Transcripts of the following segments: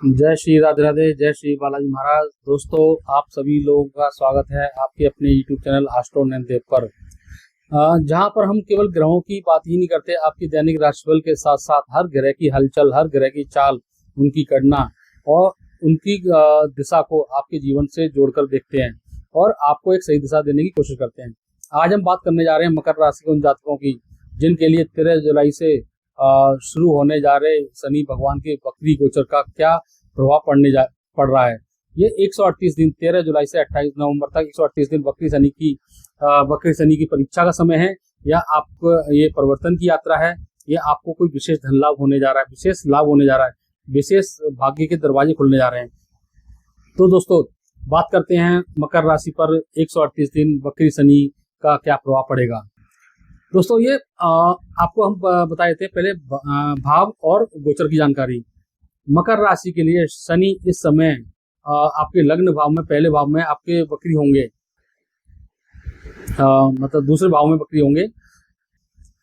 जय श्री राधे राधे, जय श्री बालाजी महाराज। दोस्तों, आप सभी लोगों का स्वागत है आपके अपने YouTube चैनल एस्ट्रो नैनदेव पर, जहां पर हम केवल ग्रहों की बात ही नहीं करते, आपकी दैनिक राशिफल के साथ साथ हर ग्रह की हलचल, हर ग्रह की चाल, उनकी गणना और उनकी दिशा को आपके जीवन से जोड़कर देखते हैं और आपको एक सही दिशा देने की कोशिश करते हैं। आज हम बात करने जा रहे हैं मकर राशि के उन जातकों की जिनके लिए 13 जुलाई से शुरू होने जा रहे शनि भगवान के वक्री गोचर का क्या प्रभाव पड़ रहा है। ये 138 दिन 13 जुलाई से 28 नवंबर तक 138 दिन वक्री शनि की परीक्षा का समय है, या आपको ये परिवर्तन की यात्रा है, या आपको कोई विशेष धन लाभ होने जा रहा है, विशेष लाभ होने जा रहा है, विशेष भाग्य के दरवाजे खुलने जा रहे हैं। तो दोस्तों, बात करते हैं मकर राशि पर 138 दिन वक्री शनि का क्या प्रभाव पड़ेगा। दोस्तों, ये आपको हम बता देते हैं पहले भाव और गोचर की जानकारी। मकर राशि के लिए शनि इस समय आपके लग्न भाव में, पहले भाव में आपके वक्री होंगे, मतलब दूसरे भाव में वक्री होंगे।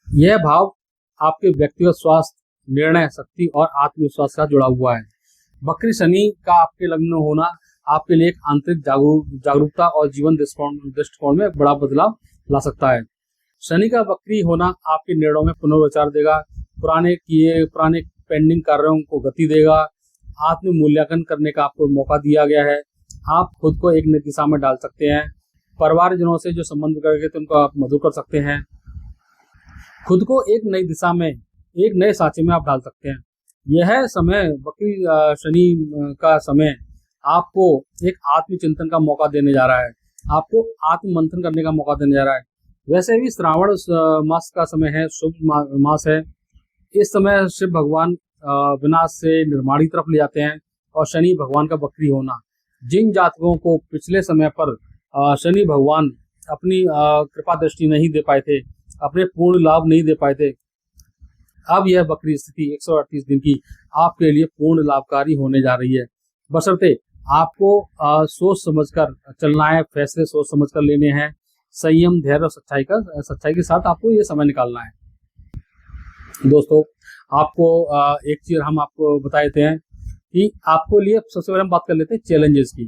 यह भाव आपके व्यक्तिगत स्वास्थ्य, निर्णय शक्ति और आत्मविश्वास का जुड़ा हुआ है। वक्री शनि का आपके लग्न होना आपके लिए एक आंतरिक जागरूकता और जीवन दृष्टिकोण में बड़ा बदलाव ला सकता है। शनि का वक्री होना आपके निर्णयों में पुनर्विचार देगा, पुराने पेंडिंग कार्यों को गति देगा, आत्म मूल्यांकन करने का आपको मौका दिया गया है। आप खुद को एक नई दिशा में डाल सकते हैं, परिवारजनों से जो संबंध करके तो उनको आप मधुर कर सकते हैं, खुद को एक नई दिशा में, एक नए सांचे में आप डाल सकते हैं। यह समय, वक्री शनि का समय, आपको एक आत्मचिंतन का मौका देने जा रहा है, आपको आत्म मंथन करने का मौका देने जा रहा है। वैसे भी श्रावण मास का समय है, शुभ मास है। इस समय शिव भगवान विनाश से निर्माण की तरफ ले जाते हैं, और शनि भगवान का वक्री होना, जिन जातकों को पिछले समय पर शनि भगवान अपनी कृपा दृष्टि नहीं दे पाए थे, अपने पूर्ण लाभ नहीं दे पाए थे, अब यह वक्री स्थिति 138 दिन की आपके लिए पूर्ण लाभकारी होने जा रही है। बशर्ते आपको सोच समझकर चलना है, फैसले सोच समझकर लेने हैं, संयम, धैर्य और सच्चाई के साथ आपको ये समय निकालना है। दोस्तों, आपको एक चीज हम आपको बता देते हैं कि आपको लिए सबसे पहले हम बात कर लेते हैं चैलेंजेस की।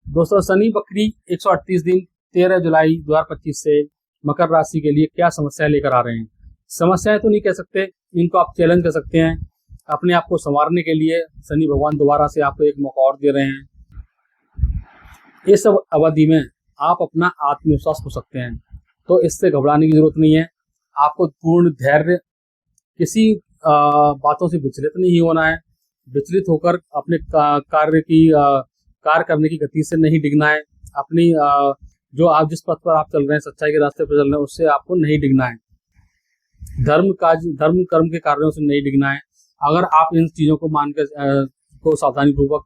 दोस्तों, शनि वक्री 138 दिन 13 जुलाई 2025 से मकर राशि के लिए क्या समस्याएं लेकर आ रहे हैं। समस्याएं तो नहीं कह सकते, इनको आप चैलेंज कर सकते हैं। अपने आप को संवारने के लिए शनि भगवान दोबारा से आपको एक मौका और दे रहे हैं। इस अवधि में आप अपना आत्मविश्वास खो सकते हैं, तो इससे घबराने की जरूरत नहीं है। आपको पूर्ण धैर्य, किसी बातों से विचलित नहीं होना है, विचलित होकर अपने कार्य करने की गति से नहीं डिगना है। अपनी जो आप जिस पथ पर आप चल रहे हैं, सच्चाई के रास्ते पर चल रहे हैं, उससे आपको नहीं डिगना है। धर्म कर्म के कार्यों से नहीं डिगना है। अगर आप इन चीजों को मानकर को सावधानी पूर्वक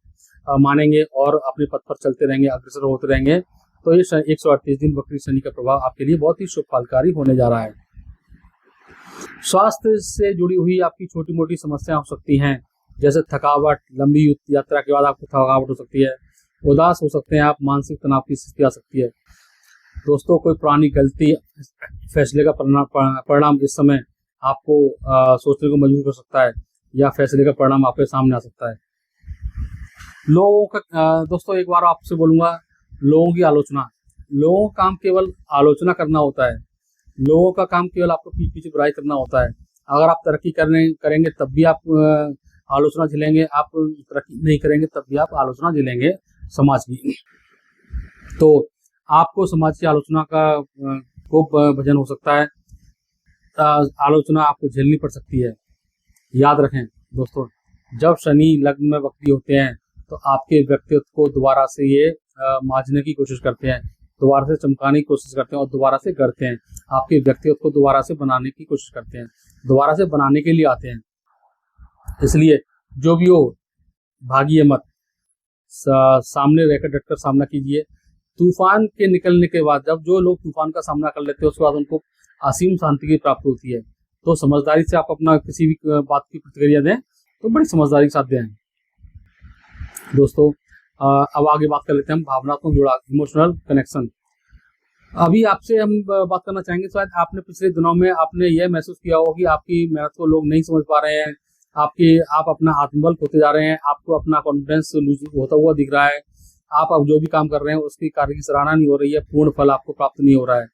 मानेंगे और अपने पथ पर चलते रहेंगे, अग्रसर होते रहेंगे, तो ये 138 दिन वक्री शनि का प्रभाव आपके लिए बहुत ही शुभ फलकारी होने जा रहा है। स्वास्थ्य से जुड़ी हुई आपकी छोटी मोटी समस्याएं हो सकती हैं, जैसे थकावट, लंबी यात्रा के बाद आपको थकावट हो सकती है, उदास हो सकते हैं आप, मानसिक तनाव की स्थिति आ सकती है। दोस्तों, कोई पुरानी गलती, फैसले का परिणाम इस समय आपको सोचने को मजबूर कर सकता है, या फैसले का परिणाम आपके सामने आ सकता है। लोगों का दोस्तों, एक बार आपसे बोलूंगा, लोगों की आलोचना, लोगों का काम केवल आलोचना करना होता है। लोगों का काम केवल आपको पीछे बुराई करना होता है। अगर आप तरक्की करेंगे तब भी आप आलोचना झेलेंगे, आप तरक्की नहीं करेंगे तब भी आप आलोचना झेलेंगे समाज की। तो आपको समाज की आलोचना का खूब भजन हो सकता है, आलोचना आपको झेलनी पड़ सकती है। याद रखें दोस्तों, जब शनि लग्न में वक्री होते हैं तो आपके व्यक्तित्व को दोबारा से ये मांझने की कोशिश करते हैं, दोबारा से चमकाने की कोशिश करते हैं और दोबारा से करते हैं। आपके व्यक्तित्व को दोबारा से बनाने की कोशिश करते हैं, दोबारा से बनाने के लिए आते हैं। इसलिए जो भी हो, भागिए मत, सामने रहकर डटकर सामना कीजिए। तूफान के निकलने के बाद, जब जो लोग तूफान का सामना कर लेते हैं, उसके बाद उनको असीम शांति की प्राप्ति होती है। तो समझदारी से आप अपना किसी भी बात की प्रतिक्रिया दें तो बड़ी समझदारी के साथ दें। दोस्तों, अब आगे बात कर लेते हैं हम भावनात्मक जुड़ाव, इमोशनल कनेक्शन। अभी आपसे हम बात करना चाहेंगे, शायद आपने पिछले दिनों में आपने यह महसूस किया होगा कि आपकी मेहनत को लोग नहीं समझ पा रहे हैं, आप अपना आत्मबल खोते जा रहे हैं, आपको अपना कॉन्फिडेंस लूज होता हुआ दिख रहा है, आप अब जो भी काम कर रहे हैं उसकी कार्य की सराहना नहीं हो रही है, पूर्ण फल आपको प्राप्त नहीं हो रहा है।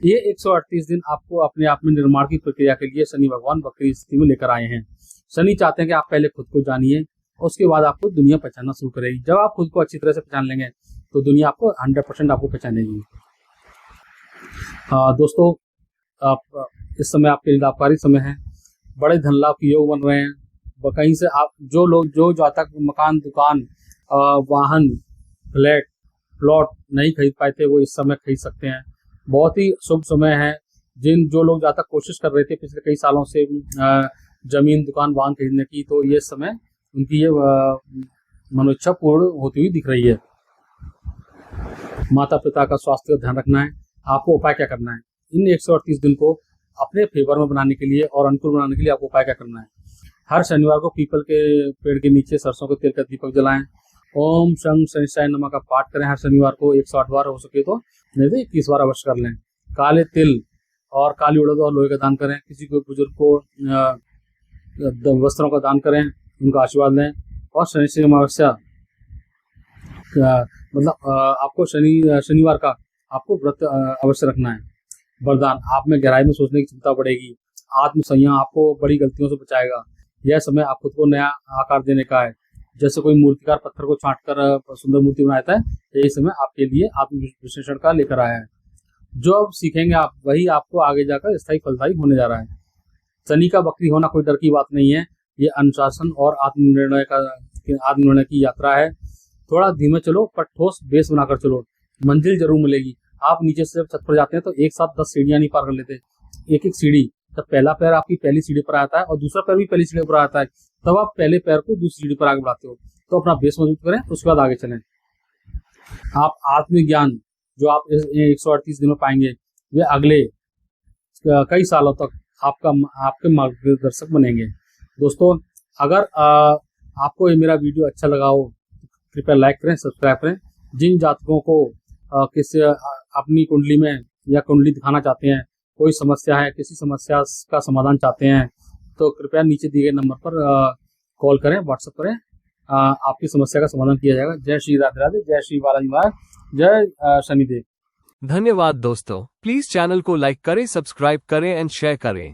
ये 138 दिन आपको अपने आप में निर्माण की प्रक्रिया के लिए शनि भगवान वक्री स्थिति में लेकर आए हैं। शनि चाहते हैं कि आप पहले खुद को जानिए, उसके बाद आपको दुनिया पहचानना शुरू करेगी। जब आप खुद को अच्छी तरह से पहचान लेंगे तो दुनिया आपको 100% आपको पहचानेगी। दोस्तों, आप इस समय आपके लिए लाभकारी समय है, बड़े धन लाभ के योग बन रहे हैं। कहीं से आप जो तक मकान, दुकान, वाहन, फ्लैट, प्लॉट नहीं खरीद पाए थे वो इस समय खरीद सकते हैं। बहुत ही शुभ समय है। जो लोग जहाँ तक कोशिश कर रहे थे पिछले कई सालों से जमीन, दुकान, वाहन खरीदने की, तो ये समय उनकी ये मनोइच्छा पूर्ण होती हुई दिख रही है। माता पिता का स्वास्थ्य का ध्यान रखना है। आपको उपाय क्या करना है? इन 138 दिन को अपने फेवर में बनाने के लिए और अनुकूल बनाने के लिए आपको उपाय क्या करना है? हर शनिवार को पीपल के पेड़ के नीचे सरसों के तेल का दीपक जलाएं। ओम शं शनिश्चाय नमः का पाठ करें हर शनिवार को 108 बार, हो सके तो नहीं तो 21 बार अवश्य कर लें। काले तिल और काली उड़द और लोहे का दान करें। किसी को बुजुर्ग को वस्त्रों का दान करें, उनका आशीर्वाद लें। और शनि अमावस्या मतलब आपको शनिवार का आपको व्रत अवश्य रखना है। वरदान, आप में गहराई में सोचने की क्षमता बढ़ेगी। आत्म संयम आपको बड़ी गलतियों से बचाएगा। यह समय आप खुद को नया आकार देने का है। जैसे कोई मूर्तिकार पत्थर को छांटकर सुंदर मूर्ति बनाता है, यही समय आपके लिए आत्म विश्लेषण का लेकर आया है। जो अब सीखेंगे आप, वही आपको आगे जाकर स्थायी फलदायी होने जा रहा है। शनि का वक्री होना कोई डर की बात नहीं है। ये अनुशासन और आत्मनिर्णय की यात्रा है। थोड़ा धीमे चलो पर ठोस बेस बनाकर चलो, मंजिल जरूर मिलेगी। आप नीचे से जब छत पर जाते हैं तो एक साथ 10 सीढ़ियां नहीं पार कर लेते। एक एक सीढ़ी, जब पहला पैर आपकी पहली सीढ़ी पर आता है और दूसरा पैर भी पहली सीढ़ी पर आता है, तब आप पहले पैर को दूसरी सीढ़ी पर आगे बढ़ाते हो। तो अपना बेस मजबूत करें, उसके बाद आगे चलें। आप आत्मज्ञान जो आप 138 दिनों पाएंगे, वे अगले कई सालों तक आपके मार्गदर्शक बनेंगे। दोस्तों, अगर आपको ये मेरा वीडियो अच्छा लगा हो तो कृपया लाइक करें, सब्सक्राइब करें। जिन जातकों को अपनी कुंडली में या कुंडली दिखाना चाहते हैं, कोई समस्या है, किसी समस्या का समाधान चाहते हैं, तो कृपया नीचे दिए गए नंबर पर कॉल करें, व्हाट्सएप करें। आपकी समस्या का समाधान किया जाएगा। जय श्री राधे राधे, जय श्री बालाजी महाराज, जय शनिदेव। धन्यवाद दोस्तों, प्लीज चैनल को लाइक करें, सब्सक्राइब करें एंड शेयर करें।